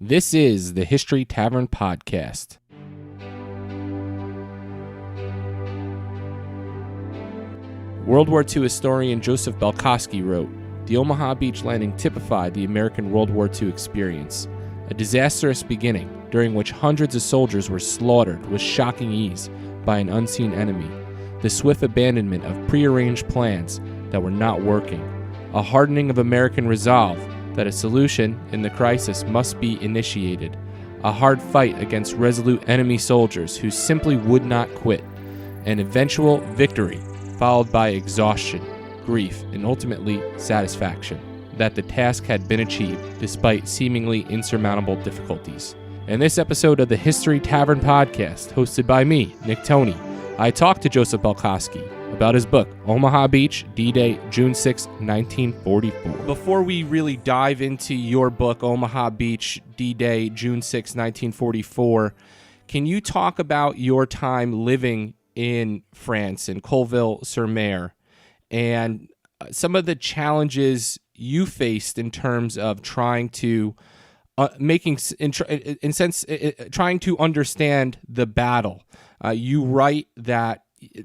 This is the History Tavern podcast. World War II historian Joseph Balkoski wrote, "The Omaha Beach landing typified the American World War II experience, a disastrous beginning during which hundreds of soldiers were slaughtered with shocking ease by an unseen enemy, the swift abandonment of prearranged plans that were not working, a hardening of American resolve that a solution in the crisis must be initiated, a hard fight against resolute enemy soldiers who simply would not quit, an eventual victory followed by exhaustion, grief, and ultimately satisfaction that the task had been achieved despite seemingly insurmountable difficulties." In this episode of the History Tavern podcast, hosted by me, Nick Toney, I talked to Joseph Balkoski about his book, Omaha Beach, D-Day, June 6, 1944. Before we really dive into your book, Omaha Beach, D-Day, June 6, 1944, can you talk about your time living in France, in Colleville-sur-Mer, and some of the challenges you faced in terms of trying to trying to understand the battle? You write that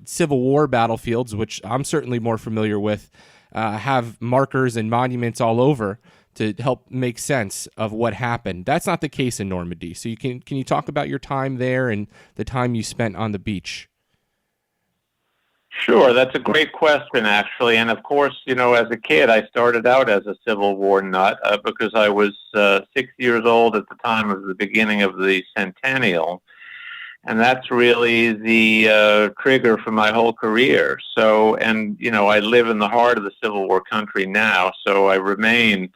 Civil War battlefields, which I'm certainly more familiar with, have markers and monuments all over to help make sense of what happened. That's not the case in Normandy. So can you talk about your time there and the time you spent on the beach? Sure, that's a great question, actually. And of course, as a kid, I started out as a Civil War nut because I was 6 years old at the time of the beginning of the centennial. And that's really the trigger for my whole career. So, I live in the heart of the Civil War country now, so I remain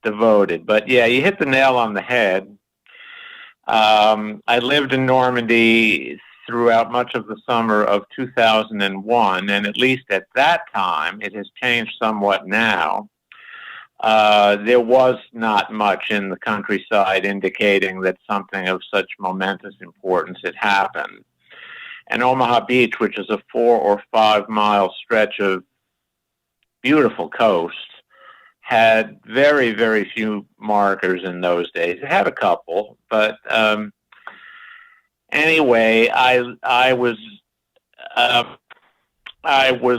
devoted. But yeah, you hit the nail on the head. I lived in Normandy throughout much of the summer of 2001, and at least at that time, it has changed somewhat now. There was not much in the countryside indicating that something of such momentous importance had happened. And Omaha Beach, which is a 4 or 5 mile stretch of beautiful coast, had very, very few markers in those days. It had a couple, but anyway, I was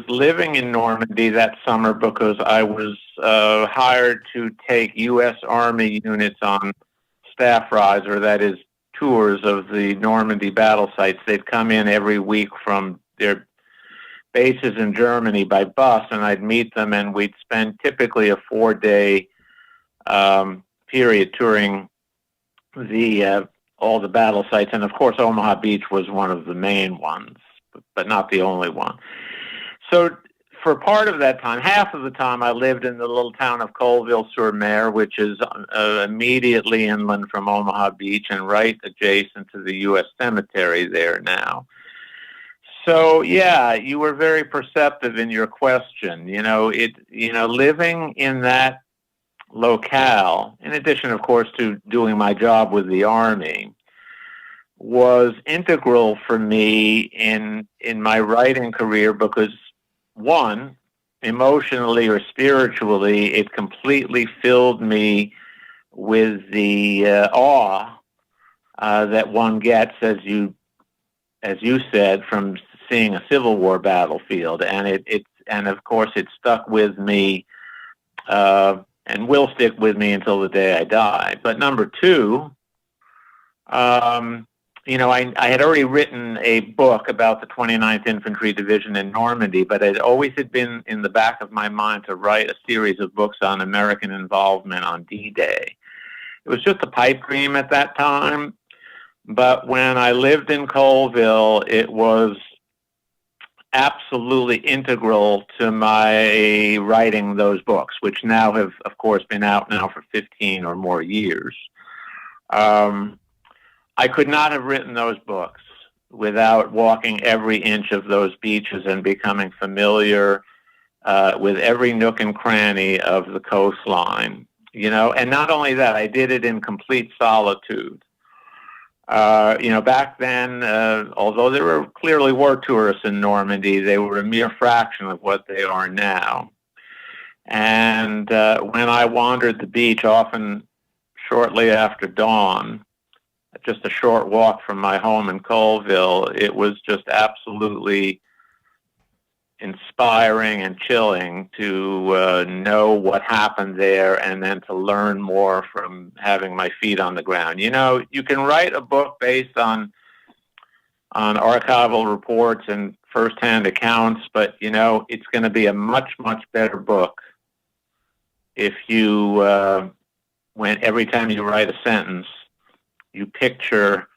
living in Normandy that summer because I was hired to take U.S. Army units on staff rides, or that is tours of the Normandy battle sites. They'd come in every week from their bases in Germany by bus, and I'd meet them, and we'd spend typically a 4-day period touring all the battle sites. And of course, Omaha Beach was one of the main ones, but not the only one. So for part of that time, half of the time, I lived in the little town of Colleville-sur-Mer, which is immediately inland from Omaha Beach and right adjacent to the U.S. cemetery there now. So yeah, you were very perceptive in your question. Living in that locale, in addition, of course, to doing my job with the Army, was integral for me in my writing career because, one, emotionally or spiritually, it completely filled me with the awe that one gets, as you said, from seeing a Civil War battlefield, and of course it stuck with me and will stick with me until the day I die. But number two, I had already written a book about the 29th Infantry Division in Normandy, but it always had been in the back of my mind to write a series of books on American involvement on D-Day. It was just a pipe dream at that time, but when I lived in Colleville, it was absolutely integral to my writing those books, which now have, of course, been out now for 15 or more years. I could not have written those books without walking every inch of those beaches and becoming familiar with every nook and cranny of the coastline. And not only that, I did it in complete solitude. Back then, although there clearly were tourists in Normandy, they were a mere fraction of what they are now. And when I wandered the beach, often shortly after dawn, just a short walk from my home in Colville. It was just absolutely inspiring and chilling to know what happened there, and then to learn more from having my feet on the ground. You know, you can write a book based on archival reports and firsthand accounts, but you know, it's going to be a much, much better book if you when every time you write a sentence, you picture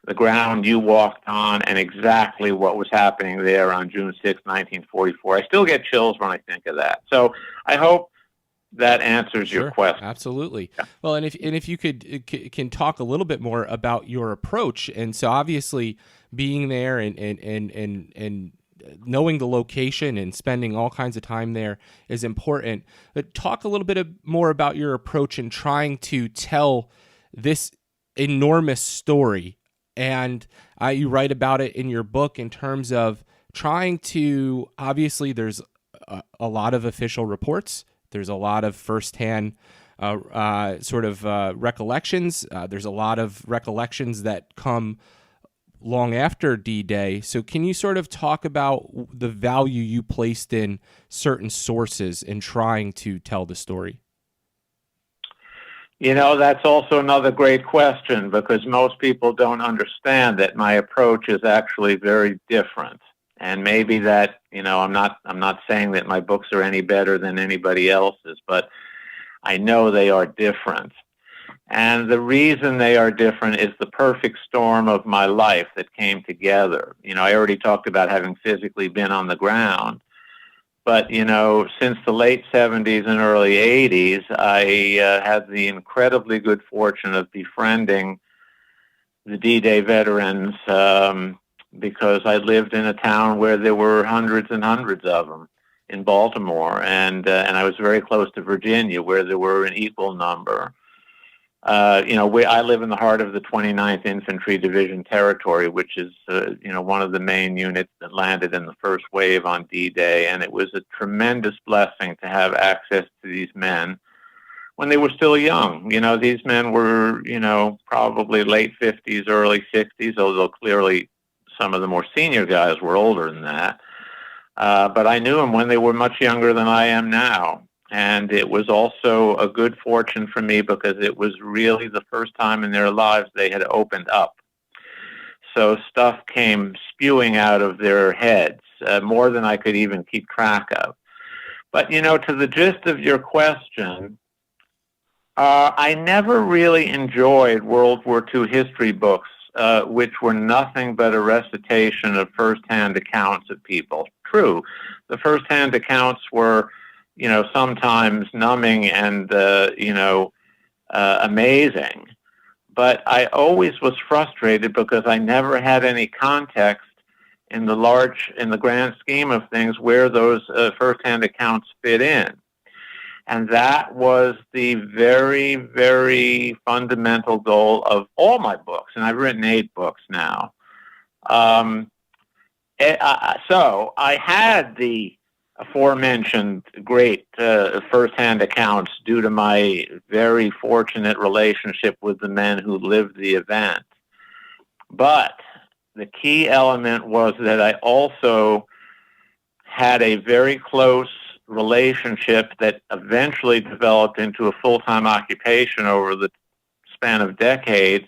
the ground you walked on and exactly what was happening there on June 6, 1944. I still get chills when I think of that. So I hope that answers your question. Absolutely. Yeah. Well, and if you can talk a little bit more about your approach, and so obviously being there and knowing the location and spending all kinds of time there is important. But talk a little bit more about your approach in trying to tell this enormous story. And you write about it in your book in terms of trying to, obviously there's a lot of official reports. There's a lot of firsthand recollections. There's a lot of recollections that come long after D-Day. So can you sort of talk about the value you placed in certain sources in trying to tell the story? You know, that's also another great question, because most people don't understand that my approach is actually very different. And maybe that, you know, I'm not saying that my books are any better than anybody else's, but I know they are different. And the reason they are different is the perfect storm of my life that came together. You know, I already talked about having physically been on the ground. But, you know, since the late 70s and early 80s, I had the incredibly good fortune of befriending the D-Day veterans because I lived in a town where there were hundreds and hundreds of them in Baltimore. And I was very close to Virginia, where there were an equal number. You know, I live in the heart of the 29th Infantry Division territory, which is, you know, one of the main units that landed in the first wave on D-Day. And it was a tremendous blessing to have access to these men when they were still young. You know, these men were, you know, probably late 50s, early 60s, although clearly some of the more senior guys were older than that. But I knew them when they were much younger than I am now. And it was also a good fortune for me because it was really the first time in their lives they had opened up. So stuff came spewing out of their heads, more than I could even keep track of. But, you know, to the gist of your question, I never really enjoyed World War II history books, which were nothing but a recitation of firsthand accounts of people. True, the firsthand accounts were, you know, sometimes numbing and, you know, amazing. But I always was frustrated because I never had any context in the grand scheme of things, where those firsthand accounts fit in. And that was the very, very fundamental goal of all my books. And I've written 8 books now. So I had the aforementioned great firsthand accounts due to my very fortunate relationship with the men who lived the event. But the key element was that I also had a very close relationship that eventually developed into a full-time occupation over the span of decades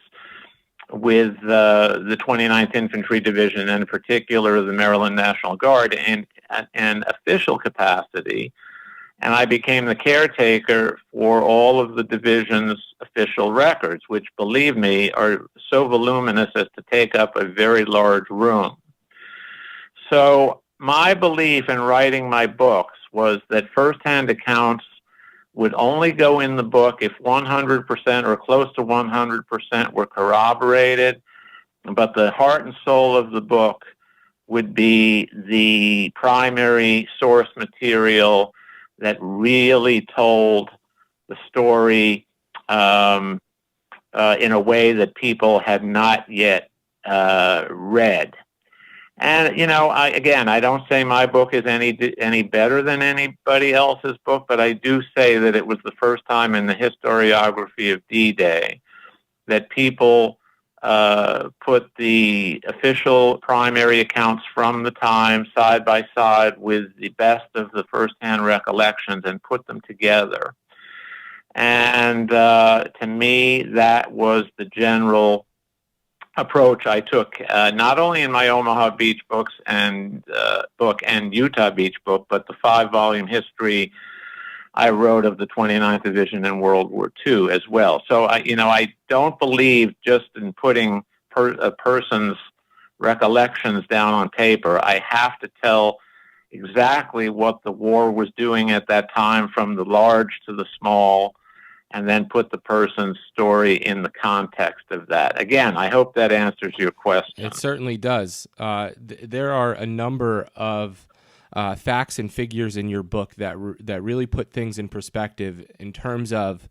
with the 29th Infantry Division, and in particular the Maryland National Guard, in an official capacity. And I became the caretaker for all of the division's official records, which, believe me, are so voluminous as to take up a very large room. So my belief in writing my books was that firsthand accounts would only go in the book if 100% or close to 100% were corroborated, but the heart and soul of the book would be the primary source material that really told the story in a way that people had not yet read. And I don't say my book is any better than anybody else's book, but I do say that it was the first time in the historiography of D-Day that people put the official primary accounts from the time side by side with the best of the firsthand recollections and put them together. And to me, that was the general approach I took, not only in my Omaha Beach book and Utah Beach book, but the 5-volume history I wrote of the 29th Division in World War II as well. So I don't believe just in putting a person's recollections down on paper. I have to tell exactly what the war was doing at that time, from the large to the small, and then put the person's story in the context of that. Again, I hope that answers your question. It certainly does. There are a number of facts and figures in your book that really put things in perspective in terms of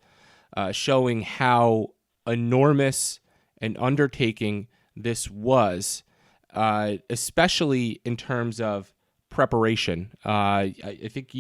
showing how enormous an undertaking this was, especially in terms of preparation. I think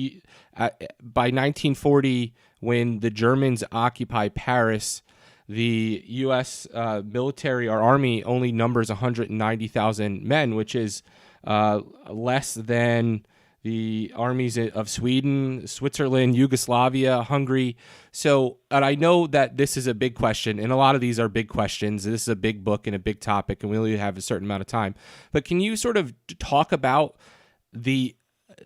by 1940, when the Germans occupy Paris, the U.S. military or army only numbers 190,000 men, which is less than the armies of Sweden, Switzerland, Yugoslavia, Hungary. So, and I know that this is a big question, and a lot of these are big questions. This is a big book and a big topic, and we only have a certain amount of time. But can you sort of talk about the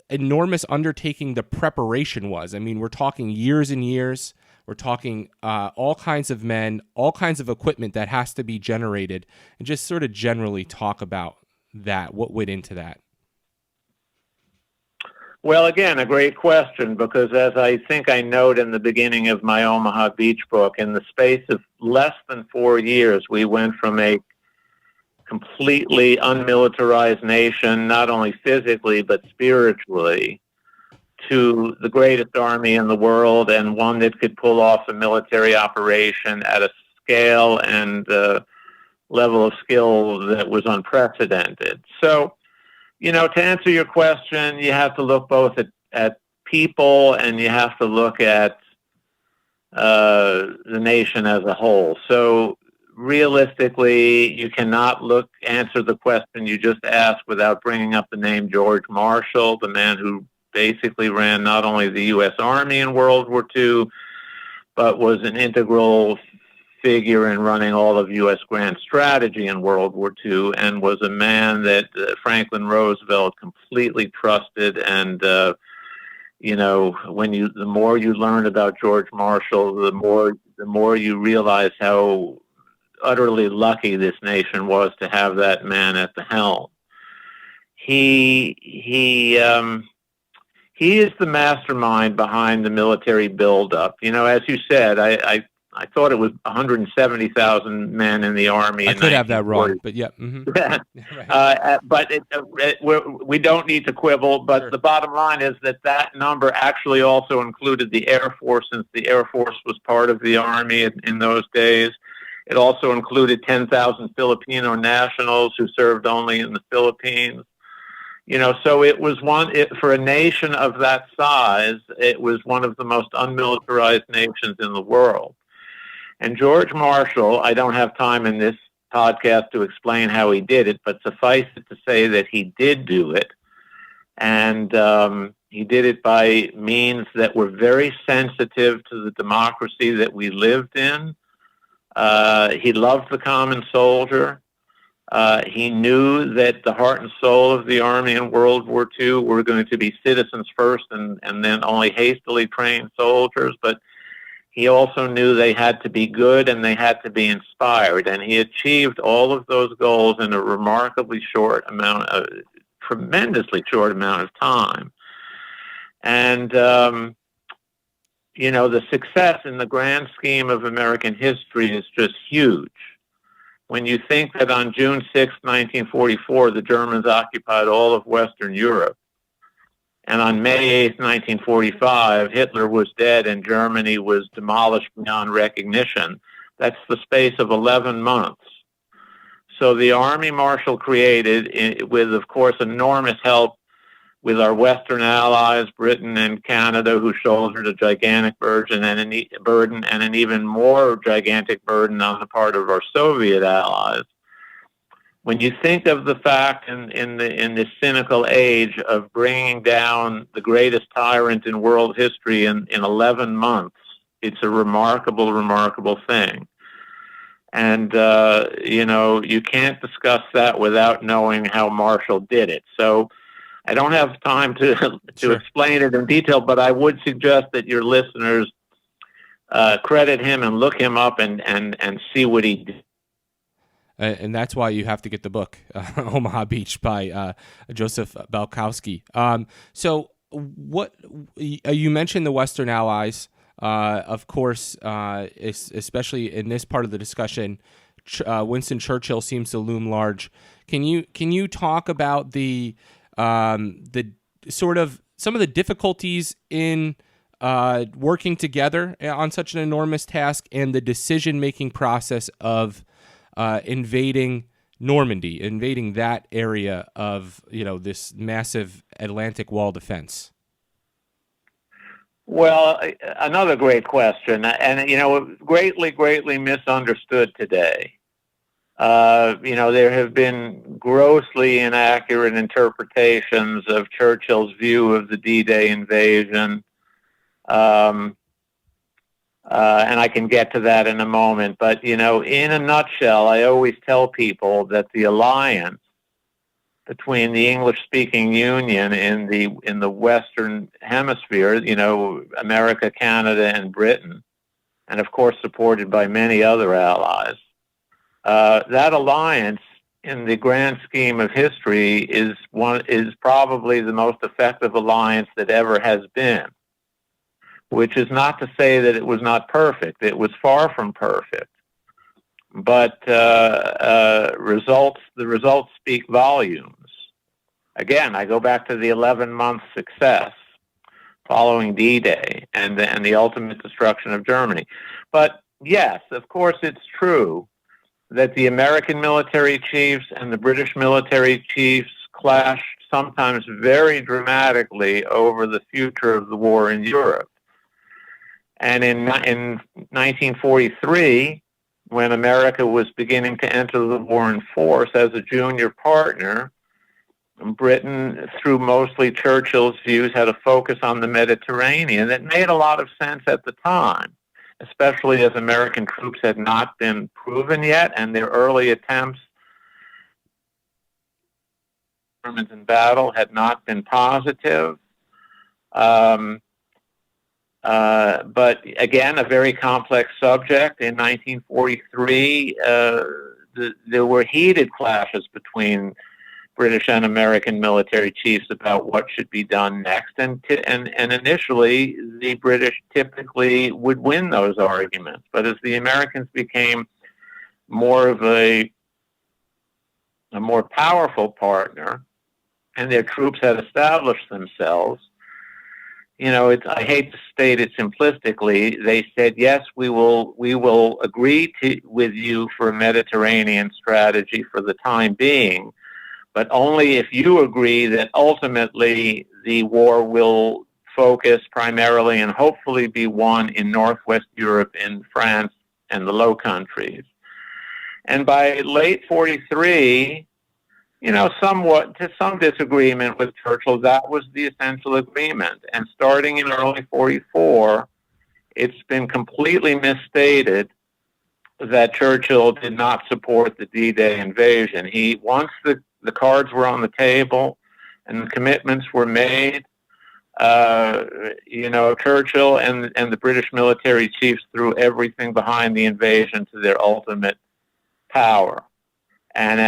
enormous undertaking the preparation was? I mean, we're talking years and years. We're talking all kinds of men, all kinds of equipment that has to be generated, and just sort of generally talk about that, what went into that. Well, again, a great question, because as I think I note in the beginning of my Omaha Beach book, in the space of less than 4 years, we went from a completely unmilitarized nation, not only physically but spiritually, to the greatest army in the world, and one that could pull off a military operation at a scale and level of skill that was unprecedented. So, to answer your question, you have to look both at people, and you have to look at the nation as a whole. So realistically, you cannot answer the question you just asked without bringing up the name George Marshall, the man who basically ran not only the U.S. Army in World War II, but was an integral figure in running all of U.S. grand strategy in World War II, and was a man that Franklin Roosevelt completely trusted. And the more you learn about George Marshall, the more you realize how utterly lucky this nation was to have that man at the helm. He is the mastermind behind the military buildup. As you said, I thought it was 170,000 men in the Army. I could have that wrong, but yeah. Mm-hmm. But we don't need to quibble. But sure. The bottom line is that number actually also included the Air Force, since the Air Force was part of the Army in those days. It also included 10,000 Filipino nationals who served only in the Philippines. So it was for a nation of that size, it was one of the most unmilitarized nations in the world. And George Marshall, I don't have time in this podcast to explain how he did it, but suffice it to say that he did do it. And he did it by means that were very sensitive to the democracy that we lived in. He loved the common soldier. He knew that the heart and soul of the Army in World War II were going to be citizens first, and then only hastily trained soldiers. But he also knew they had to be good and they had to be inspired. And he achieved all of those goals in a tremendously short amount of time. And, the success in the grand scheme of American history is just huge. When you think that on June 6, 1944, the Germans occupied all of Western Europe, and on May 8, 1945, Hitler was dead and Germany was demolished beyond recognition, that's the space of 11 months. So the army Marshall created, with, of course, enormous help with our Western allies, Britain and Canada, who shouldered a gigantic burden and an even more gigantic burden on the part of our Soviet allies. When you think of the fact in this cynical age of bringing down the greatest tyrant in world history in 11 months, it's a remarkable, remarkable thing. And, you can't discuss that without knowing how Marshall did it. So I don't have time to Sure. explain it in detail, but I would suggest that your listeners credit him and look him up and see what he did. And that's why you have to get the book, Omaha Beach by Joseph Balkoski. So what you mentioned the Western allies, of course, especially in this part of the discussion, Winston Churchill seems to loom large. Can you talk about the sort of some of the difficulties in working together on such an enormous task and the decision-making process of invading Normandy, invading that area of, this massive Atlantic Wall defense? Well, another great question, and greatly misunderstood today. There have been grossly inaccurate interpretations of Churchill's view of the D-Day invasion, and I can get to that in a moment. But, in a nutshell, I always tell people that the alliance between the English-speaking Union in the Western Hemisphere, America, Canada, and Britain, and of course supported by many other allies, that alliance, in the grand scheme of history, is probably the most effective alliance that ever has been. Which is not to say that it was not perfect. It was far from perfect. But the results speak volumes. Again, I go back to the 11-month success following D-Day and the ultimate destruction of Germany. But yes, of course, it's true that the American military chiefs and the British military chiefs clashed sometimes very dramatically over the future of the war in Europe. And in 1943, when America was beginning to enter the war in force as a junior partner, Britain, through mostly Churchill's views, had a focus on the Mediterranean. That made a lot of sense at the time, especially as American troops had not been proven yet, and their early attempts in battle had not been positive. But again, a very complex subject. In 1943, there were heated clashes between British and American military chiefs about what should be done next. And initially, the British typically would win those arguments. But as the Americans became more of a more powerful partner, and their troops had established themselves, I hate to state it simplistically. They said, yes, we will agree with you for a Mediterranean strategy for the time being, but only if you agree that ultimately the war will focus primarily and hopefully be won in Northwest Europe, in France and the Low Countries. And by late 43, somewhat to some disagreement with Churchill, that was the essential agreement. And starting in early 44, it's been completely misstated that Churchill did not support the D-Day invasion. Once the cards were on the table and the commitments were made, Churchill and the British military chiefs threw everything behind the invasion to their ultimate power. And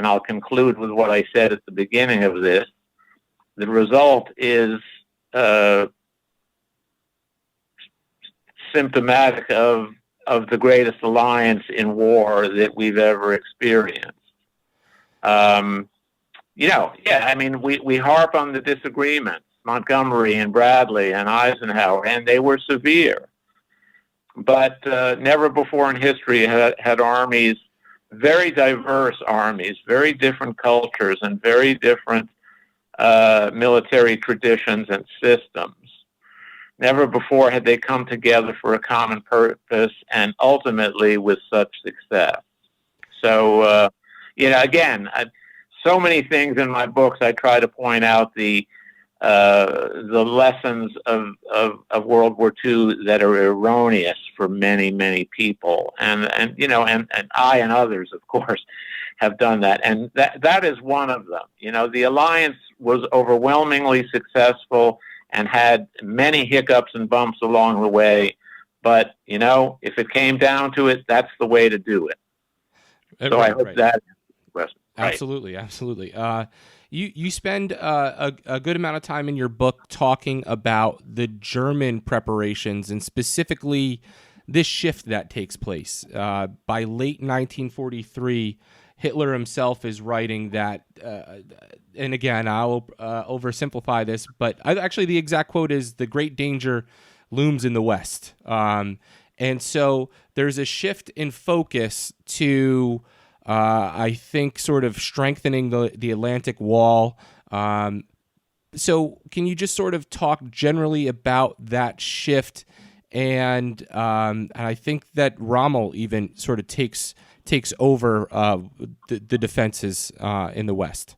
I'll conclude with what I said at the beginning of this. The result is symptomatic of the greatest alliance in war that we've ever experienced. We harp on the disagreements, Montgomery and Bradley and Eisenhower, and they were severe. But never before in history had armies very diverse armies, very different cultures, and very different military traditions and systems. Never before had they come together for a common purpose, and ultimately with such success. So, again, so many things in my books. I try to point out the lessons of World War II that are erroneous for many, many people, and I and others, of course, have done that, and that is one of them. The alliance was overwhelmingly successful and had many hiccups and bumps along the way, but if it came down to it, that's the way to do it. So I hope that. Right. Absolutely. You spend a good amount of time in your book talking about the German preparations and specifically this shift that takes place. By late 1943, Hitler himself is writing that, and again, I'll oversimplify this, but actually the exact quote is, "The great danger looms in the West." And so there's a shift in focus to, I think, sort of strengthening the Atlantic Wall. So can you just sort of talk generally about that shift? And I think that Rommel even sort of takes over the defenses in the West.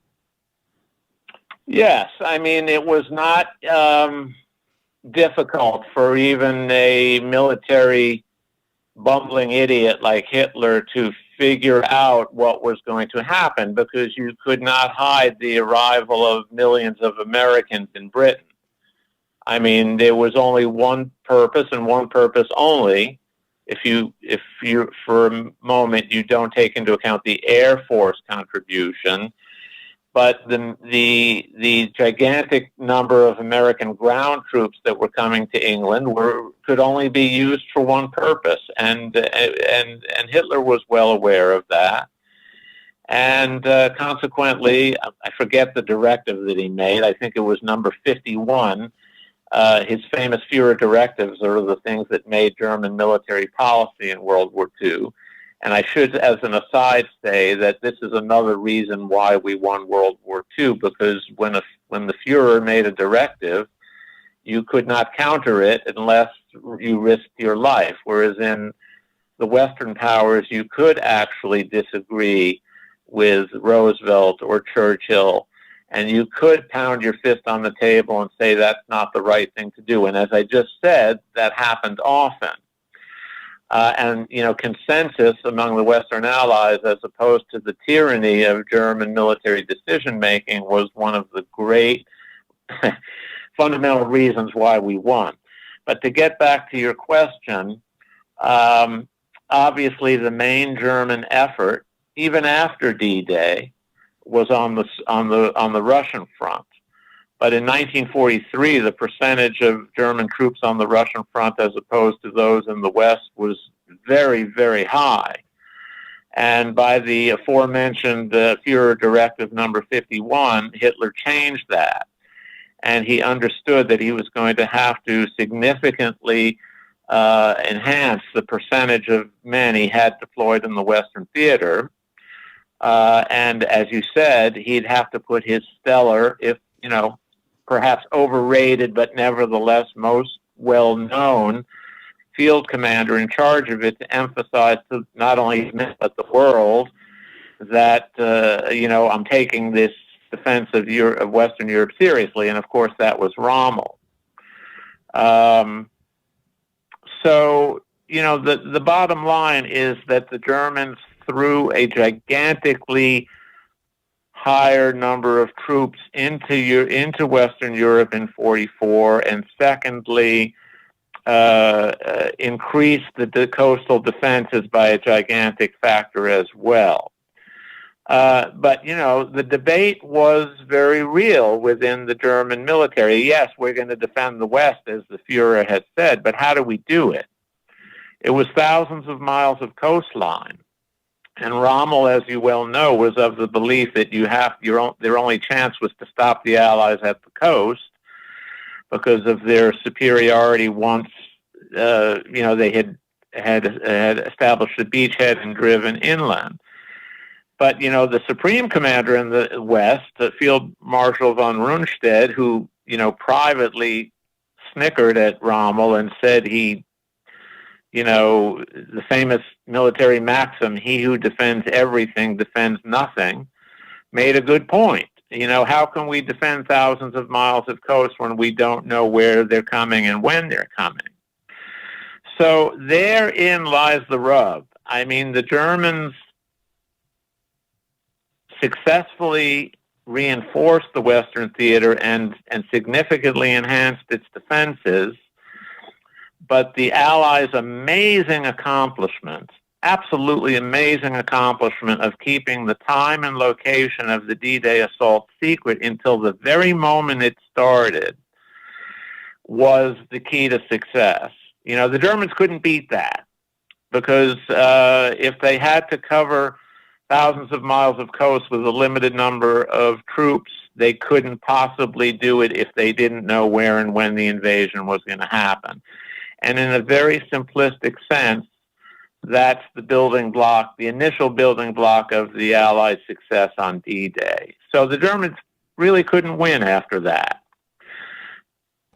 Yes, I mean, it was not difficult for even a military bumbling idiot like Hitler to figure out what was going to happen, because you could not hide the arrival of millions of Americans in Britain. I mean, there was only one purpose and one purpose only. If you for a moment you don't take into account the Air Force contribution, but the gigantic number of American ground troops that were coming to England could only be used for one purpose, and Hitler was well aware of that, and consequently, I forget the directive that he made. I think it was number 51. His famous Führer directives are the things that made German military policy in World War II. And I should, as an aside, say that this is another reason why we won World War II, because when the Führer made a directive, you could not counter it unless you risked your life, whereas in the Western powers, you could actually disagree with Roosevelt or Churchill, and you could pound your fist on the table and say that's not the right thing to do. And as I just said, that happened often. And consensus among the Western Allies, as opposed to the tyranny of German military decision-making, was one of the great fundamental reasons why we won. But to get back to your question, obviously the main German effort, even after D-Day, was on the Russian front. But in 1943, the percentage of German troops on the Russian front as opposed to those in the West was very, very high. And by the aforementioned Führer Directive number 51, Hitler changed that. And he understood that he was going to have to significantly enhance the percentage of men he had deployed in the Western theater. And as you said, he'd have to put his stellar, if perhaps overrated, but nevertheless most well-known field commander in charge of it, to emphasize to not only him but the world that I'm taking this defense of Western Europe seriously, and of course that was Rommel. So the bottom line is that the Germans threw a gigantically higher number of troops into Western Europe in 1944, and secondly, increased the coastal defenses by a gigantic factor as well. But the debate was very real within the German military. Yes, we're going to defend the West, as the Führer had said, but how do we do it? It was thousands of miles of coastline. And Rommel, as you well know, was of the belief that their only chance was to stop the Allies at the coast, because of their superiority once they had established the beachhead and driven inland. But, the supreme commander in the West, Field Marshal von Rundstedt, who, privately snickered at Rommel and said the famous military maxim, he who defends everything defends nothing, made a good point. How can we defend thousands of miles of coast when we don't know where they're coming and when they're coming? So therein lies the rub. I mean, the Germans successfully reinforced the Western theater and significantly enhanced its defenses. But the Allies' amazing accomplishment, absolutely amazing accomplishment of keeping the time and location of the D-Day assault secret until the very moment it started, was the key to success. The Germans couldn't beat that, because if they had to cover thousands of miles of coast with a limited number of troops, they couldn't possibly do it if they didn't know where and when the invasion was going to happen. And in a very simplistic sense, that's the building block, the initial building block of the Allies' success on D-Day. So the Germans really couldn't win after that.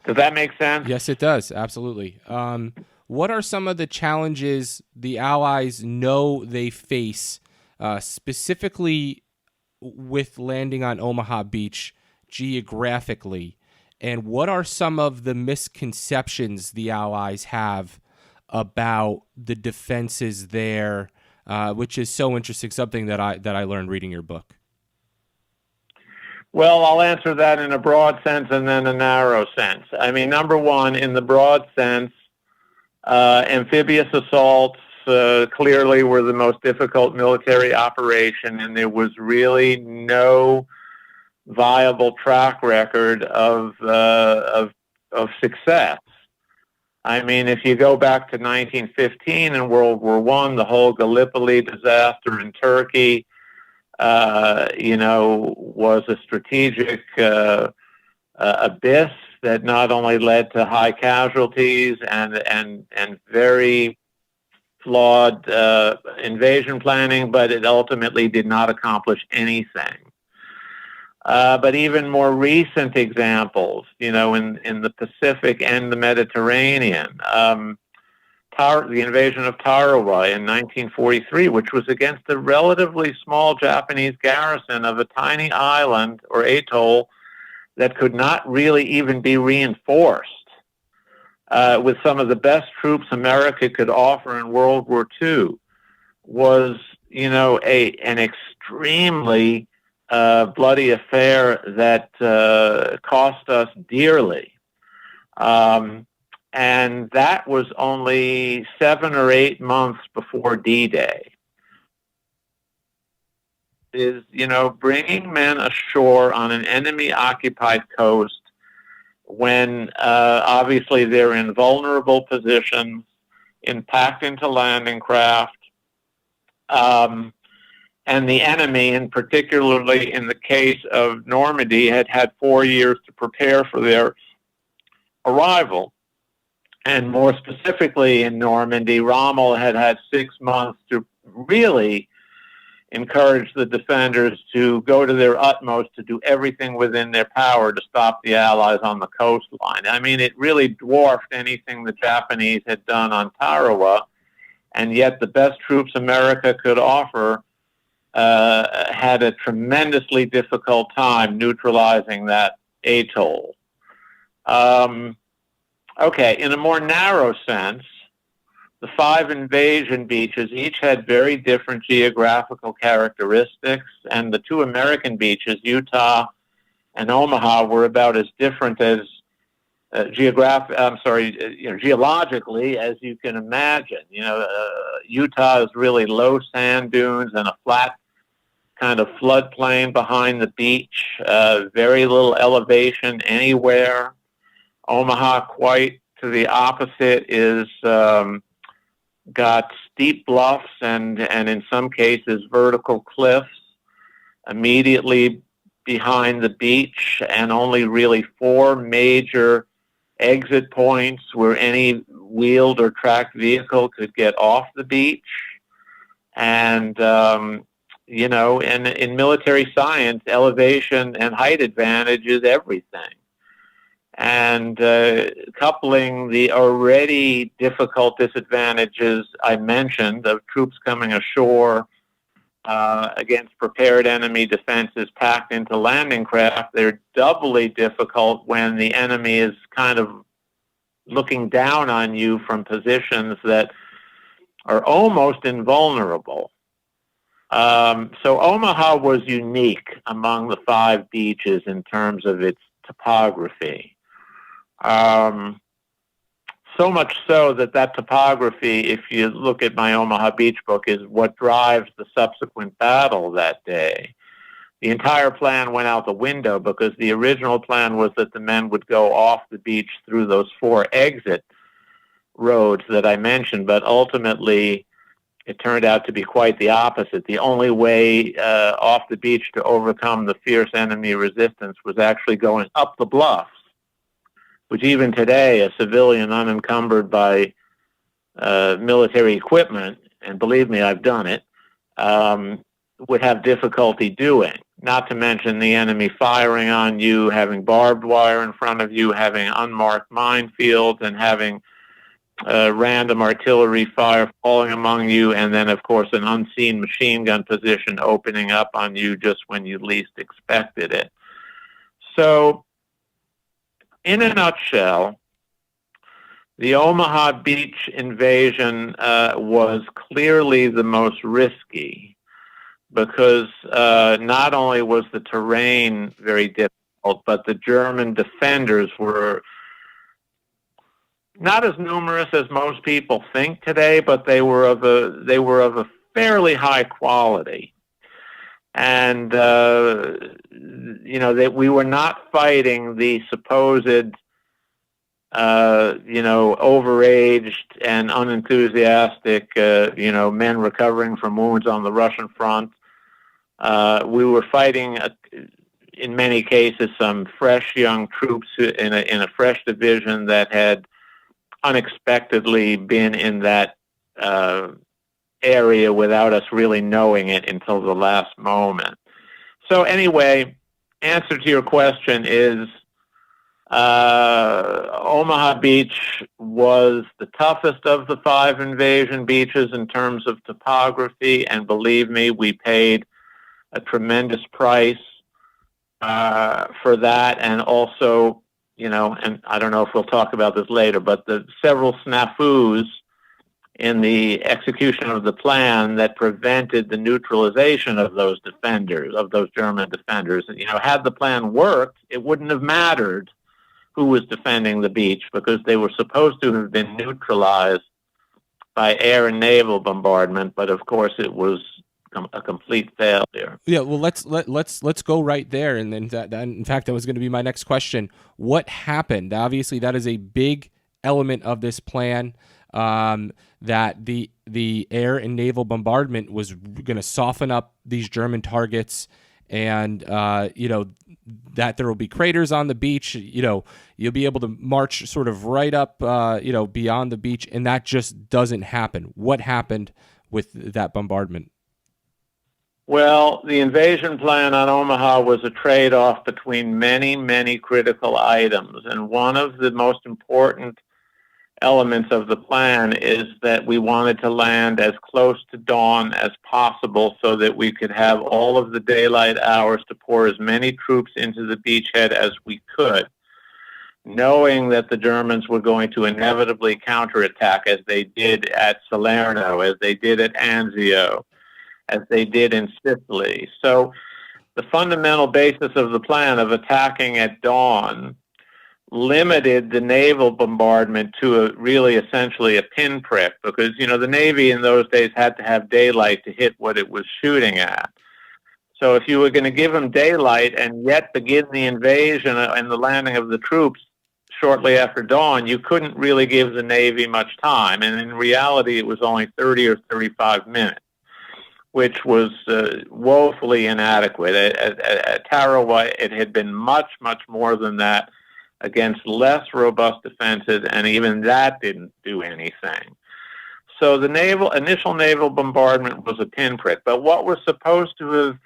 Does that make sense? Yes, it does. Absolutely. What are some of the challenges the Allies know they face, specifically with landing on Omaha Beach geographically? And what are some of the misconceptions the Allies have about the defenses there, which is so interesting, something that I learned reading your book? Well, I'll answer that in a broad sense and then a narrow sense. I mean, number one, in the broad sense, amphibious assaults clearly were the most difficult military operation, and there was really no viable track record of success. I mean, if you go back to 1915 and World War I, the whole Gallipoli disaster in Turkey, was a strategic abyss that not only led to high casualties and very flawed invasion planning, but it ultimately did not accomplish anything. But even more recent examples, in the Pacific and the Mediterranean, the invasion of Tarawa in 1943, which was against a relatively small Japanese garrison of a tiny island or atoll that could not really even be reinforced, with some of the best troops America could offer in World War II, was, an extremely bloody affair that cost us dearly. And that was only 7 or 8 months before D-Day. Is, bringing men ashore on an enemy-occupied coast when obviously they're in vulnerable positions, packed into landing craft, and the enemy, and particularly in the case of Normandy, had had 4 years to prepare for their arrival. And more specifically in Normandy, Rommel had had 6 months to really encourage the defenders to go to their utmost to do everything within their power to stop the Allies on the coastline. I mean, it really dwarfed anything the Japanese had done on Tarawa, and yet the best troops America could offer had a tremendously difficult time neutralizing that atoll. Okay, in a more narrow sense, the 5 invasion beaches each had very different geographical characteristics, and the 2 American beaches, Utah and Omaha, were about as different as geologically as you can imagine. Utah is really low sand dunes and a flat kind of floodplain behind the beach, very little elevation anywhere. Omaha, quite to the opposite, is got steep bluffs and in some cases vertical cliffs immediately behind the beach, and only really 4 major exit points where any wheeled or tracked vehicle could get off the beach. And and in military science, elevation and height advantage is everything. And coupling the already difficult disadvantages I mentioned of troops coming ashore against prepared enemy defenses packed into landing craft, they're doubly difficult when the enemy is kind of looking down on you from positions that are almost invulnerable. So Omaha was unique among the 5 beaches in terms of its topography. So much so that topography, if you look at my Omaha Beach book, is what drives the subsequent battle that day. The entire plan went out the window because the original plan was that the men would go off the beach through those 4 exit roads that I mentioned, but ultimately it turned out to be quite the opposite. The only way off the beach to overcome the fierce enemy resistance was actually going up the bluffs, which even today, a civilian unencumbered by military equipment, and believe me, I've done it, would have difficulty doing. Not to mention the enemy firing on you, having barbed wire in front of you, having unmarked minefields, and having random artillery fire falling among you, and then, of course, an unseen machine gun position opening up on you just when you least expected it. So, in a nutshell, the Omaha Beach invasion was clearly the most risky because not only was the terrain very difficult, but the German defenders were not as numerous as most people think today, but they were of a fairly high quality. And that we were not fighting the supposed overaged and unenthusiastic men recovering from wounds on the Russian front. We were fighting in many cases some fresh young troops in a fresh division that had unexpectedly been in that area without us really knowing it until the last moment. So anyway, answer to your question is Omaha Beach was the toughest of the 5 invasion beaches in terms of topography, and believe me, we paid a tremendous price for that, and also, and I don't know if we'll talk about this later, but the several snafus in the execution of the plan that prevented the neutralization of those defenders, of those German defenders. Had the plan worked, it wouldn't have mattered who was defending the beach because they were supposed to have been neutralized by air and naval bombardment, but of course it was a complete failure. Yeah, well, let's go right there, and then in fact that was going to be my next question. What happened? Obviously, that is a big element of this plan. That the air and naval bombardment was going to soften up these German targets, and that there will be craters on the beach. You'll be able to march sort of right up, beyond the beach, and that just doesn't happen. What happened with that bombardment? Well, the invasion plan on Omaha was a trade-off between many, many critical items, and one of the most important elements of the plan is that we wanted to land as close to dawn as possible so that we could have all of the daylight hours to pour as many troops into the beachhead as we could, knowing that the Germans were going to inevitably counterattack as they did at Salerno, as they did at Anzio, as they did in Sicily. So the fundamental basis of the plan of attacking at dawn limited the naval bombardment to essentially a pinprick, because the Navy in those days had to have daylight to hit what it was shooting at. So if you were going to give them daylight and yet begin the invasion and the landing of the troops shortly after dawn, you couldn't really give the Navy much time, and in reality it was only 30 or 35 minutes, which was woefully inadequate. At Tarawa, it had been much, much more than that against less robust defenses, and even that didn't do anything. So the initial naval bombardment was a pinprick. But what was supposed to have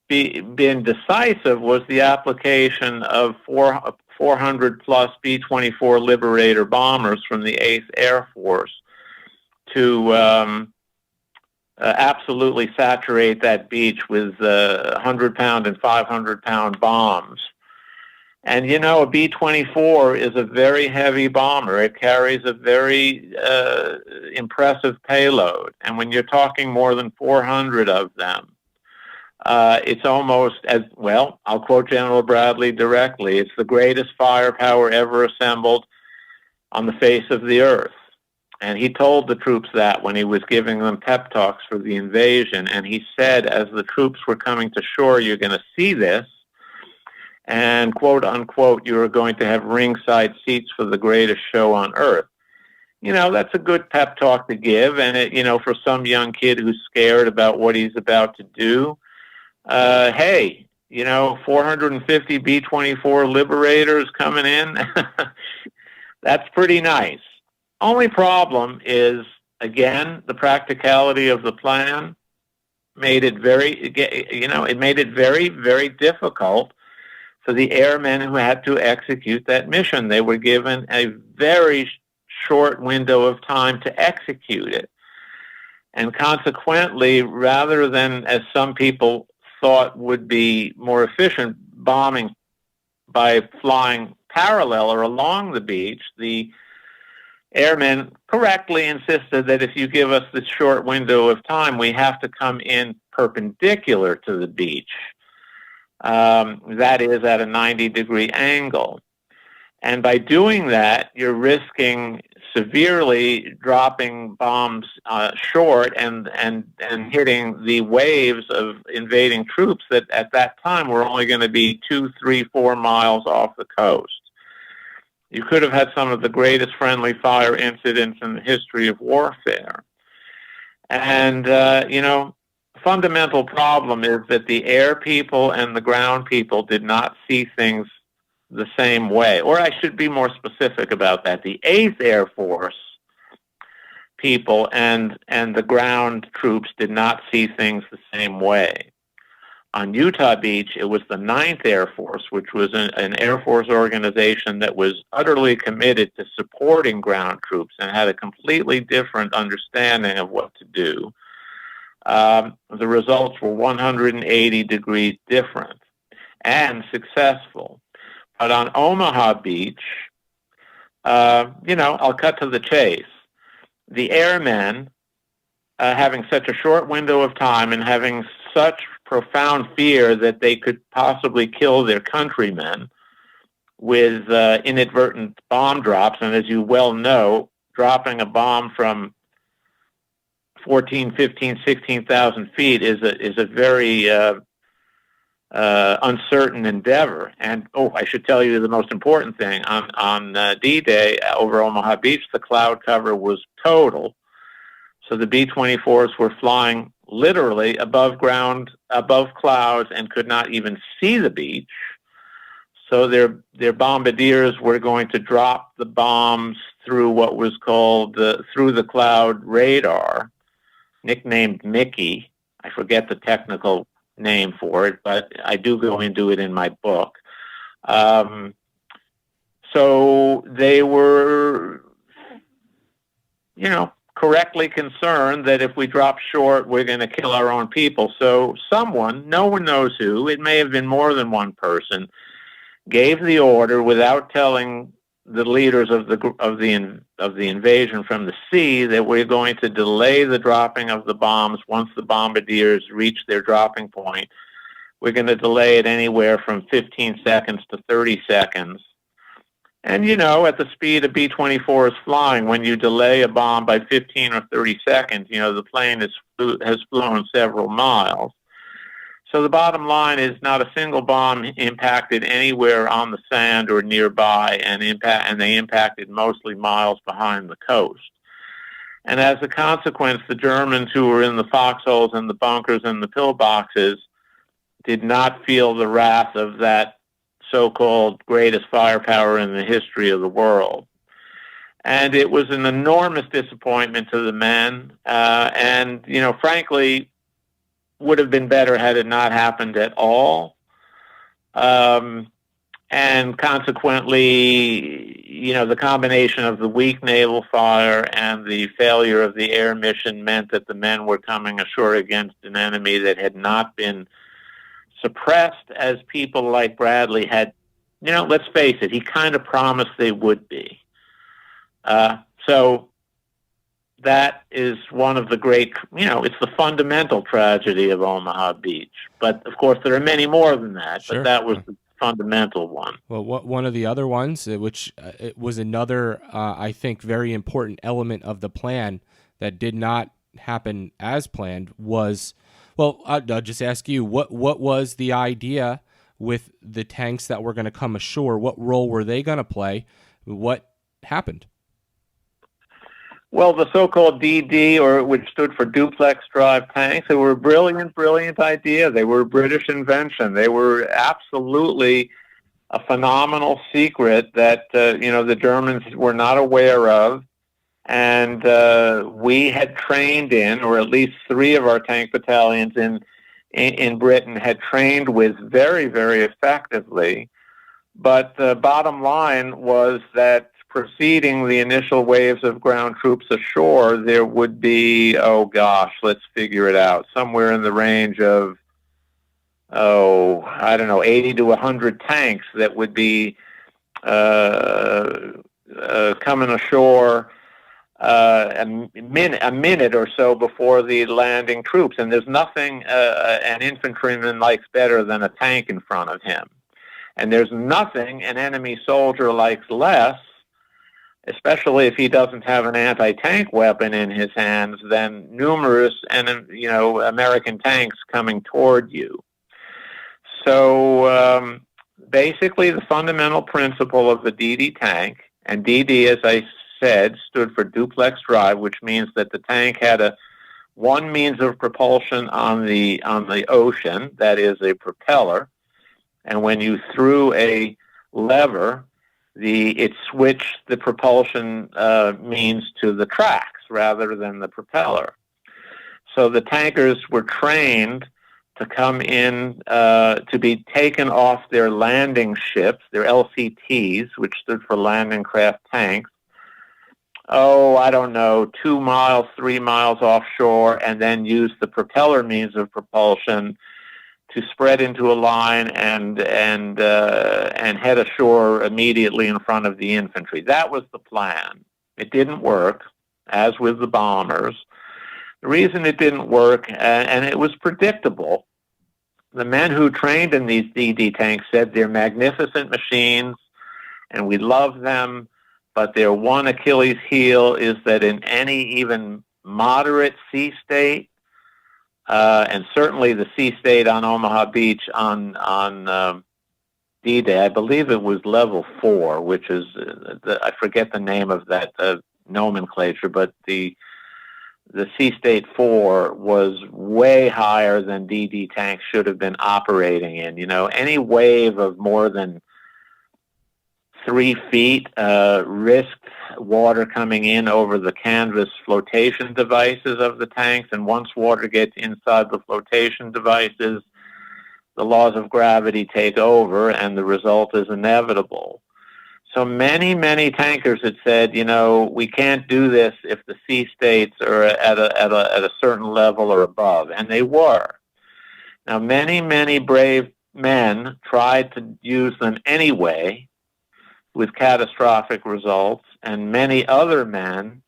been decisive was the application of 400 plus B-24 Liberator bombers from the 8th Air Force to absolutely saturate that beach with 100-pound and 500-pound bombs. And, you know, a B-24 is a very heavy bomber. It carries a very impressive payload. And when you're talking more than 400 of them, it's almost as, well, I'll quote General Bradley directly, it's the greatest firepower ever assembled on the face of the earth. And he told the troops that when he was giving them pep talks for the invasion. And he said, as the troops were coming to shore, you're going to see this. And, quote, unquote, you are going to have ringside seats for the greatest show on earth. You know, that's a good pep talk to give. And, it, you know, for some young kid who's scared about what he's about to do, hey, you know, 450 B-24 Liberators coming in, that's pretty nice. Only problem is, again, the practicality of the plan made it very, you know, it made it very, very difficult for the airmen who had to execute that mission. They were given a very short window of time to execute it. And consequently, rather than, as some people thought would be more efficient, bombing by flying parallel or along the beach, the airmen correctly insisted that if you give us this short window of time, we have to come in perpendicular to the beach. That is at a 90-degree angle. And by doing that, you're risking severely dropping bombs short and hitting the waves of invading troops that at that time were only going to be 2, 3, 4 miles off the coast. You could have had some of the greatest friendly fire incidents in the history of warfare. And, you know, fundamental problem is that the air people and the ground people did not see things the same way. Or I should be more specific about that. The 8th Air Force people and the ground troops did not see things the same way. On Utah Beach, it was the 9th Air Force, which was an Air Force organization that was utterly committed to supporting ground troops and had a completely different understanding of what to do. The results were 180 degrees different and successful. But on Omaha Beach, you know, I'll cut to the chase. The airmen, having such a short window of time and having such profound fear that they could possibly kill their countrymen with inadvertent bomb drops, and as you well know, dropping a bomb from 14, 15, 16,000 feet is a very uncertain endeavor. And, oh, I should tell you the most important thing. On D-Day over Omaha Beach, the cloud cover was total. So the B-24s were flying literally above ground, above clouds, and could not even see the beach. So their bombardiers were going to drop the bombs through what was called through the cloud radar, nicknamed Mickey. I forget the technical name for it, but I do go into it in my book. So they were, you know, correctly concerned that if we drop short, we're going to kill our own people. So someone, no one knows who, it may have been more than one person, gave the order without telling the leaders of the invasion from the sea that we're going to delay the dropping of the bombs once the bombardiers reach their dropping point. We're going to delay it anywhere from 15 seconds to 30 seconds. And, you know, at the speed a B-24 is flying, when you delay a bomb by 15 or 30 seconds, you know, the plane has flown several miles. So the bottom line is not a single bomb impacted anywhere on the sand or nearby, and they impacted mostly miles behind the coast. And as a consequence, the Germans who were in the foxholes and the bunkers and the pillboxes did not feel the wrath of that so-called greatest firepower in the history of the world. And it was an enormous disappointment to the men. And, frankly, would have been better had it not happened at all. And consequently, the combination of the weak naval fire and the failure of the air mission meant that the men were coming ashore against an enemy that had not been suppressed as people like Bradley had, let's face it, he kind of promised they would be. So that is one of the great, it's the fundamental tragedy of Omaha Beach. But, of course, there are many more than that, Sure. But that was the fundamental one. Well, one of the other ones, which it was another, I think, very important element of the plan that did not happen as planned was, well, I'll just ask you, what was the idea with the tanks that were going to come ashore? What role were they going to play? What happened? Well, the so-called DD, or which stood for duplex drive tanks, they were a brilliant idea. They were a British invention. They were absolutely a phenomenal secret that the Germans were not aware of, and we had trained in, or at least 3 of our tank battalions in Britain had trained with very, very effectively. But the bottom line was that preceding the initial waves of ground troops ashore, there would be, let's figure it out, somewhere in the range of, 80 to 100 tanks that would be coming ashore a minute or so before the landing troops. And there's nothing an infantryman likes better than a tank in front of him. And there's nothing an enemy soldier likes less, especially if he doesn't have an anti-tank weapon in his hands, than numerous American tanks coming toward you. So basically the fundamental principle of the DD tank, and DD, as I said, stood for duplex drive, which means that the tank had one means of propulsion on the ocean, that is a propeller, and when you threw a lever, it switched the propulsion means to the tracks rather than the propeller. So the tankers were trained to come in, to be taken off their landing ships, their LCTs, which stood for landing craft tanks, 2 miles, 3 miles offshore, and then use the propeller means of propulsion to spread into a line and head ashore immediately in front of the infantry. That was the plan. It didn't work, as with the bombers. The reason it didn't work, and it was predictable, the men who trained in these DD tanks said they're magnificent machines, and we love them, but their one Achilles heel is that in any even moderate sea state, and certainly the sea state on Omaha Beach on D-Day, I believe it was level 4, which is, I forget the name of that nomenclature, but the sea state 4 was way higher than DD tanks should have been operating in. Any wave of more than 3 feet risked water coming in over the canvas flotation devices of the tanks, and once water gets inside the flotation devices, the laws of gravity take over, and the result is inevitable. So many, many tankers had said, we can't do this if the sea states are at a certain level or above, and they were. Now, many, many brave men tried to use them anyway, with catastrophic results, and many other men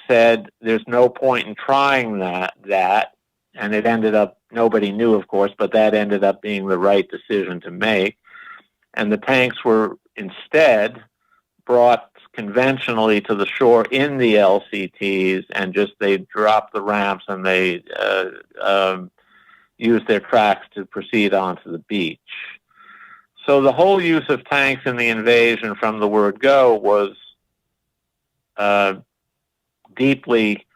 said there's no point in trying that, and it ended up, nobody knew, of course, but that ended up being the right decision to make. And the tanks were instead brought conventionally to the shore in the LCTs, and they dropped the ramps and they used their tracks to proceed onto the beach. So the whole use of tanks in the invasion from the word go was deeply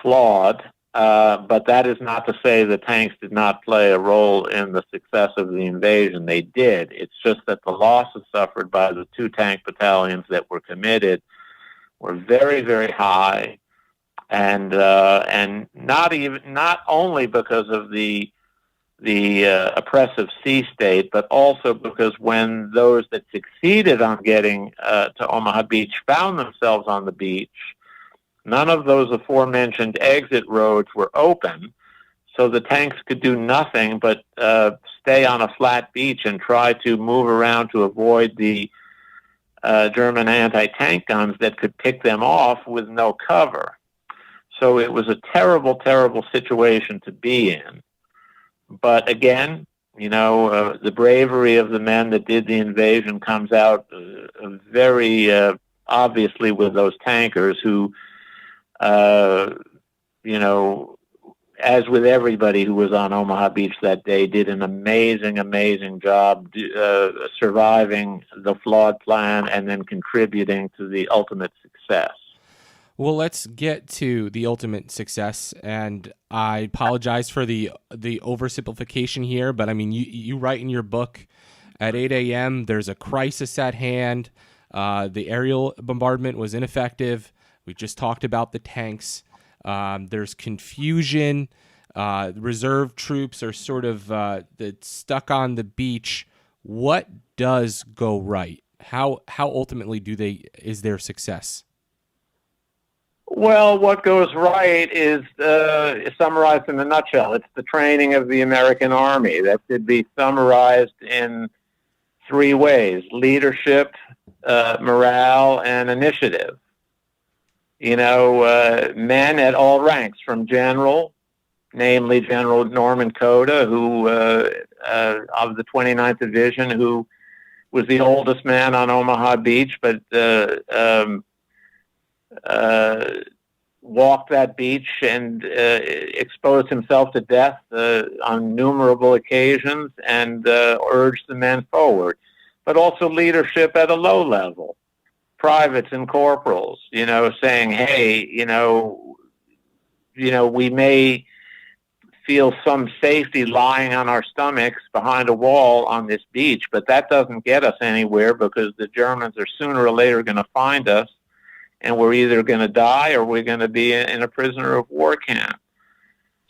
flawed, but that is not to say the tanks did not play a role in the success of the invasion. They did. It's just that the losses suffered by the 2 tank battalions that were committed were very, very high, and not only because of the oppressive sea state, but also because when those that succeeded on getting to Omaha Beach found themselves on the beach, none of those aforementioned exit roads were open, so the tanks could do nothing but stay on a flat beach and try to move around to avoid the German anti-tank guns that could pick them off with no cover. So it was a terrible, terrible situation to be in. But again, the bravery of the men that did the invasion comes out very obviously with those tankers who, as with everybody who was on Omaha Beach that day, did an amazing, amazing job surviving the flawed plan and then contributing to the ultimate success. Well, let's get to the ultimate success, and I apologize for the oversimplification here, but I mean, you write in your book, at 8 a.m., there's a crisis at hand. The aerial bombardment was ineffective. We just talked about the tanks. There's confusion. Reserve troops are sort of stuck on the beach. What does go right? How ultimately is there success? Well, what goes right is summarized in a nutshell. It's the training of the American Army. That could be summarized in three ways: leadership, morale, and initiative. Men at all ranks, from general, namely General Norman Cota, who of the 29th Division, who was the oldest man on Omaha Beach, but walked that beach and exposed himself to death on innumerable occasions and urged the men forward. But also leadership at a low level, privates and corporals, saying, hey, we may feel some safety lying on our stomachs behind a wall on this beach, but that doesn't get us anywhere because the Germans are sooner or later going to find us, and we're either going to die or we're going to be in a prisoner of war camp.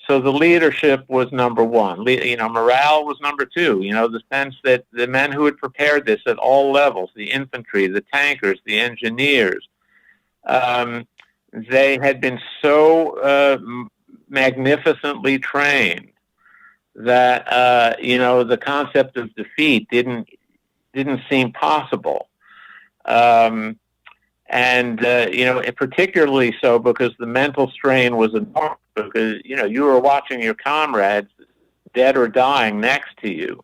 So the leadership was number one. Morale was number two. The sense that the men who had prepared this at all levels, the infantry, the tankers, the engineers, they had been so magnificently trained that the concept of defeat didn't seem possible. And particularly so because the mental strain was enormous, because you were watching your comrades dead or dying next to you,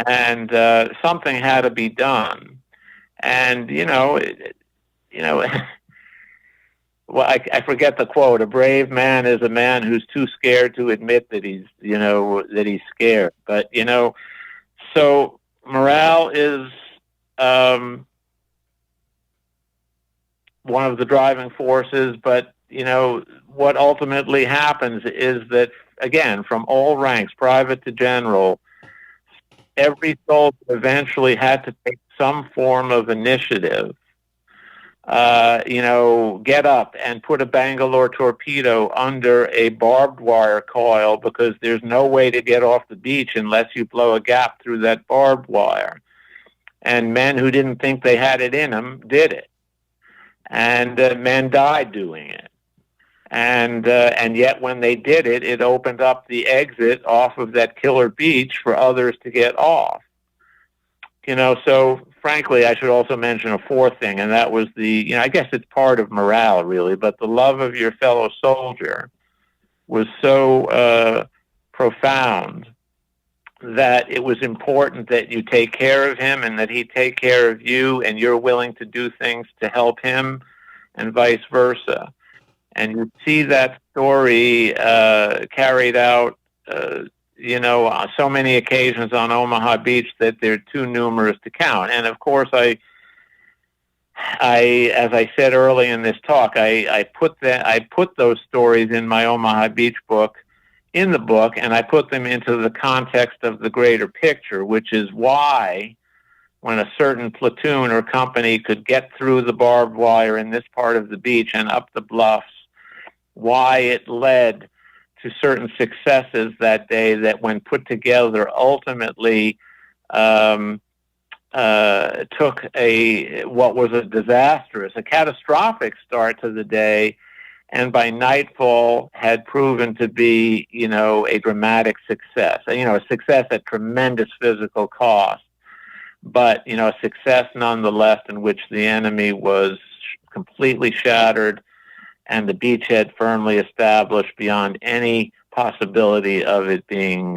and something had to be done. And well, I forget the quote: "A brave man is a man who's too scared to admit that he's scared." But so morale is one of the driving forces, but what ultimately happens is that, again, from all ranks, private to general, every soldier eventually had to take some form of initiative. Get up and put a Bangalore torpedo under a barbed wire coil because there's no way to get off the beach unless you blow a gap through that barbed wire. And men who didn't think they had it in them did it. And men died doing it. And yet when they did it, it opened up the exit off of that killer beach for others to get off. So frankly, I should also mention a fourth thing, and that was I guess it's part of morale, really, but the love of your fellow soldier was so profound that it was important that you take care of him and that he take care of you, and you're willing to do things to help him and vice versa. And you see that story carried out, on so many occasions on Omaha Beach that they're too numerous to count. And of course, I as I said early in this talk, I put those stories in my Omaha Beach book, and I put them into the context of the greater picture, which is why when a certain platoon or company could get through the barbed wire in this part of the beach and up the bluffs, why it led to certain successes that day that, when put together, ultimately took what was a catastrophic start to the day, and by nightfall had proven to be, a dramatic success. A success at tremendous physical cost, but a success nonetheless, in which the enemy was completely shattered and the beachhead firmly established beyond any possibility of it being,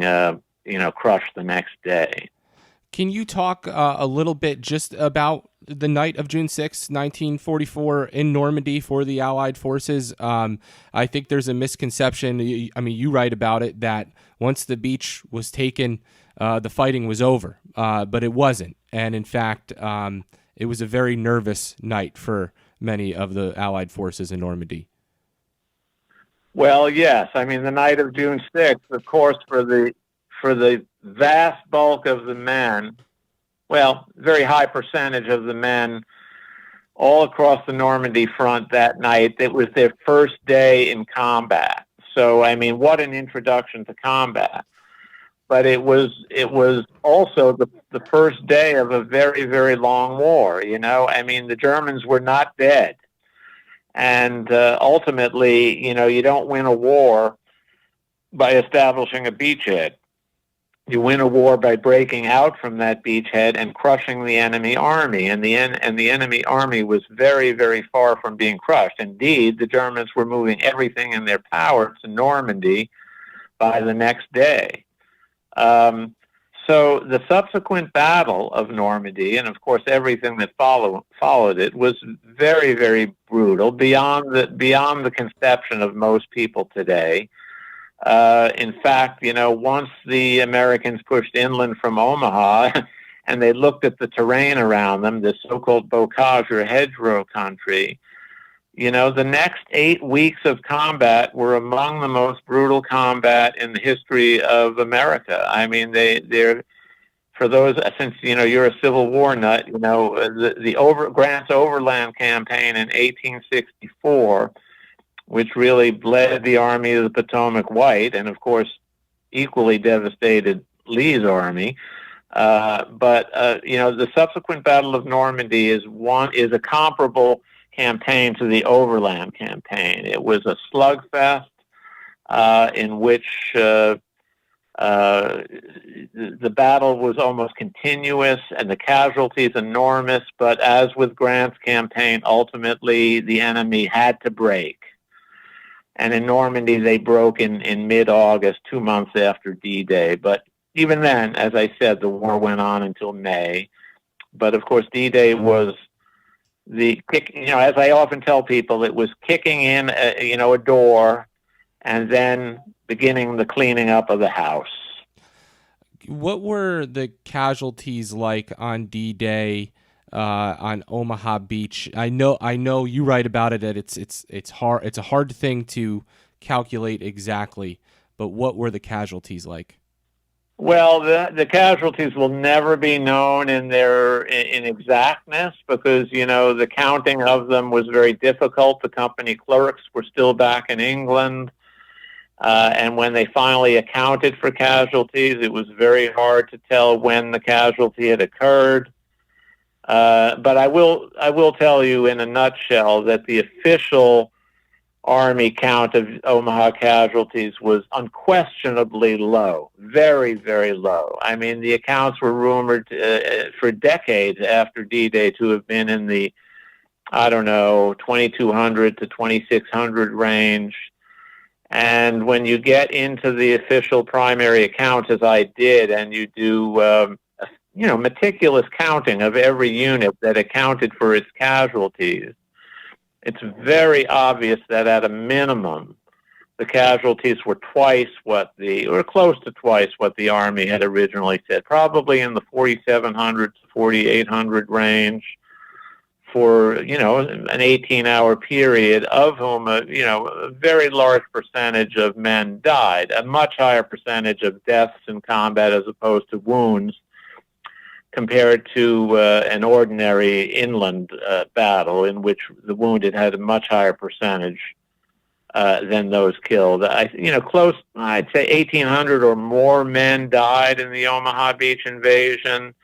crushed the next day. Can you talk a little bit just about the night of June 6, 1944 in Normandy for the Allied forces? I think there's a misconception. You write about it, that once the beach was taken, the fighting was over, but it wasn't. And in fact, it was a very nervous night for many of the Allied forces in Normandy. Well, yes. The night of June 6th, of course, for the vast bulk of the men, very high percentage of the men all across the Normandy front that night, it was their first day in combat. So, what an introduction to combat. But it was also the first day of a very, very long war, the Germans were not dead. And ultimately, you don't win a war by establishing a beachhead. You win a war by breaking out from that beachhead and crushing the enemy army. And the enemy army was very, very far from being crushed. Indeed, the Germans were moving everything in their power to Normandy by the next day. So the subsequent Battle of Normandy, and of course everything that followed it, was very, very brutal, beyond the conception of most people today. In fact, once the Americans pushed inland from Omaha and they looked at the terrain around them, the so-called bocage or hedgerow country, the next 8 weeks of combat were among the most brutal combat in the history of America. They're, for those, since you're a Civil War nut, Grant's Overland Campaign in 1864, which really led the Army of the Potomac white, and of course equally devastated Lee's army. But the subsequent Battle of Normandy is a comparable campaign to the Overland Campaign. It was a slugfest in which the battle was almost continuous and the casualties enormous. But as with Grant's campaign, ultimately the enemy had to break. And in Normandy, they broke in mid-August, 2 months after D-Day. But even then, as I said, the war went on until May. But of course, D-Day was the kick. As I often tell people, it was kicking in a door and then beginning the cleaning up of the house. What were the casualties like on D-Day? On Omaha Beach, I know you write about it that it's hard. It's a hard thing to calculate exactly, but what were the casualties like? Well, the casualties will never be known in exactness, because the counting of them was very difficult. The company clerks were still back in England, and when they finally accounted for casualties, it was very hard to tell when the casualty had occurred. But I will tell you in a nutshell that the official Army count of Omaha casualties was unquestionably low, very, very low. The accounts were rumored for decades after D-Day to have been in the, 2,200 to 2,600 range. And when you get into the official primary accounts, as I did, and you do meticulous counting of every unit that accounted for its casualties, it's very obvious that at a minimum, the casualties were close to twice what the Army had originally said, probably in the 4,700 to 4,800 range for, an 18-hour period, of whom, a very large percentage of men died, a much higher percentage of deaths in combat as opposed to wounds, compared to an ordinary inland battle in which the wounded had a much higher percentage than those killed. I'd say 1,800 or more men died in the Omaha Beach invasion,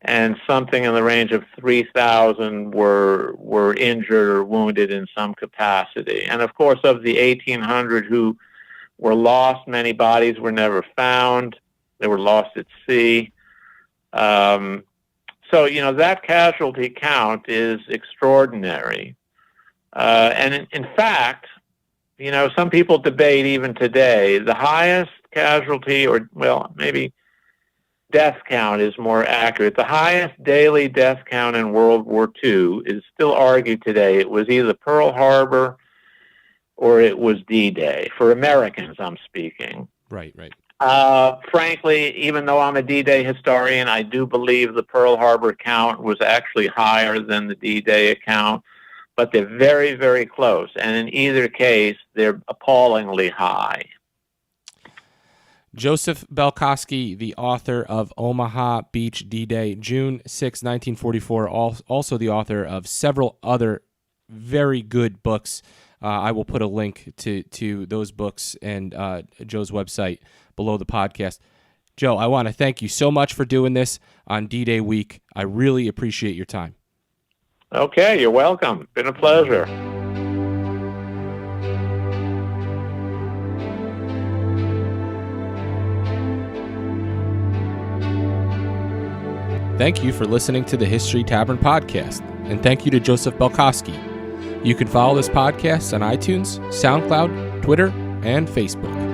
and something in the range of 3,000 were injured or wounded in some capacity. And of course, of the 1,800 who were lost, many bodies were never found. They were lost at sea. So, that casualty count is extraordinary. And in fact, some people debate even today, the highest casualty, or, well, maybe death count is more accurate. The highest daily death count in World War II is still argued today. It was either Pearl Harbor or it was D-Day. For Americans, I'm speaking. Right. Frankly, even though I'm a D-Day historian, I do believe the Pearl Harbor count was actually higher than the D-Day account, but they're very, very close. And in either case, they're appallingly high. Joseph Balkoski, the author of Omaha Beach D-Day, June 6, 1944, also the author of several other very good books. I will put a link to those books and Joe's website below the podcast. Joe, I want to thank you so much for doing this on D-Day week. I really appreciate your time. Okay, you're welcome. Been a pleasure. Thank you for listening to the History Tavern podcast, and thank you to Joseph Balkoski. You can follow this podcast on iTunes, SoundCloud, Twitter, and Facebook.